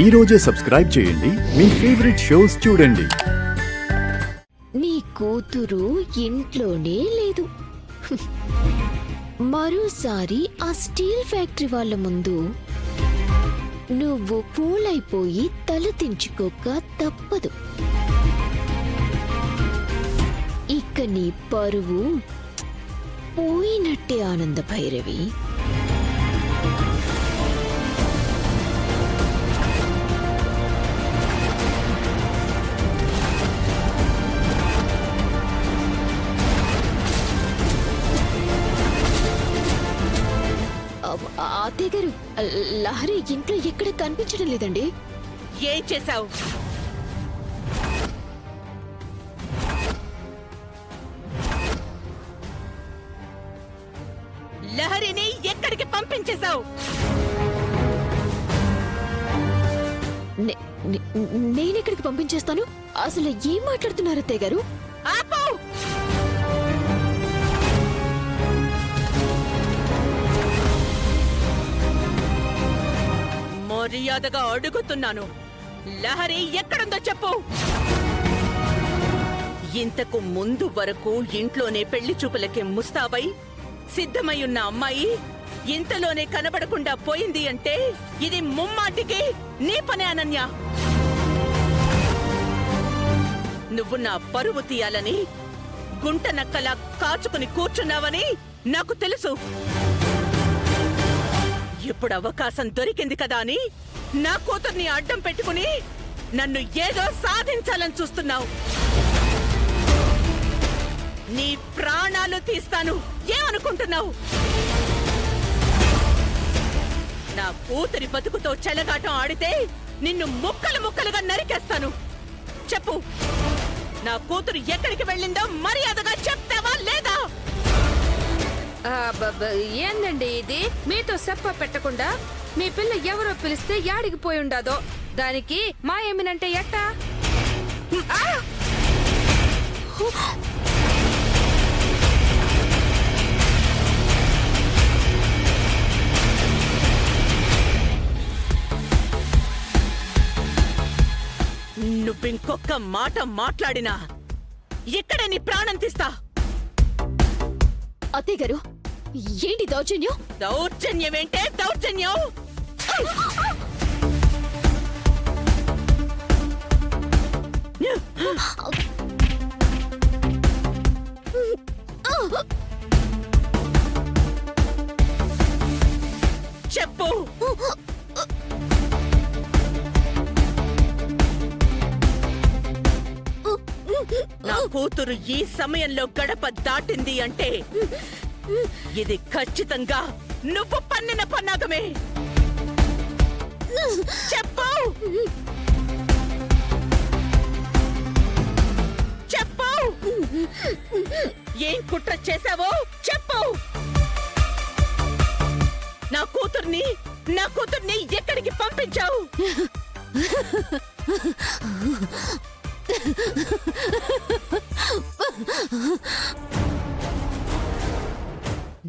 ఈ రోజే సబ్స్క్రైబ్ చేయండి మీ ఫేవరెట్ షోస్ చూడండి. నీ కూతురు ఇంట్లోనే లేదు. మరోసారి ఆ స్టీల్ ఫ్యాక్టరీ వాళ్ళ ముందు నువ్వు పూలైపోయి తల దించుకోక తప్పదు. ఇక నీ పరువు పోయినట్టే ఆనంద భైరవి. అత్తయ్య గారు, లహరి ఇంట్లో ఎక్కడ కనిపించడం లేదండి. ఏం చేశావు? లహరిని ఎక్కడికి పంపించేశావు? నేనెక్కడికి పంపించేస్తాను? అసలు ఏం మాట్లాడుతున్నారు అత్తయ్య గారు? ఆపు! మర్యాదగా అడుగుతున్నాను, లహరి ఎక్కడుందో చెప్పు. ఇంతకు ముందు వరకు ఇంట్లోనే పెళ్లి చూపులకి ముస్తాబై సిద్ధమై ఉన్న అమ్మాయి ఇంతలోనే కనబడకుండా పోయింది అంటే ఇది ముమ్మాటికి నీ పనే అనన్య. నువ్వు నా పరువు తీయాలని గుంట నక్కలా కాచుకుని కూర్చున్నావని నాకు తెలుసు. ఇప్పుడు అవకాశం దొరికింది కదా అని నా కూతుర్ని అడ్డం పెట్టుకుని నన్ను ఏదో సాధించాలని చూస్తున్నావు. నీ ప్రాణాలు తీస్తాను. ఏమనుకుంటున్నావు? నా కూతురి బతుకుతో చెలగాటం ఆడితే నిన్ను ముక్కలు ముక్కలుగా నరికేస్తాను. చెప్పు, నా కూతురు ఎక్కడికి వెళ్ళిందో మర్యాదగా చెప్తావా లేదా? ఏందండి ఇది? మీతో చెప్ప పెట్టకుండా మీ పిల్ల ఎవరో పిలిస్తే యాడికి పోయి ఉండాదో దానికి మా ఏమినంటే ఎట్టా? నువ్వింకొక్క మాట మాట్లాడినా ఇక్కడే నీ ప్రాణం తీస్తా. అత్తయ్య గారు, ఏంటి దౌర్జన్యం? దౌర్జన్యమేంటే దౌర్జన్యం? చెప్పు. నా కూతురు ఈ సమయంలో గడప దాటింది అంటే ఇది ఖచ్చితంగా నువ్వు పన్నిన పన్నాగమే. చెప్పు, చెప్పు, ఏం కుట్ర చేశావో చెప్పు. నా కూతుర్ని ఎక్కడికి పంపించావు?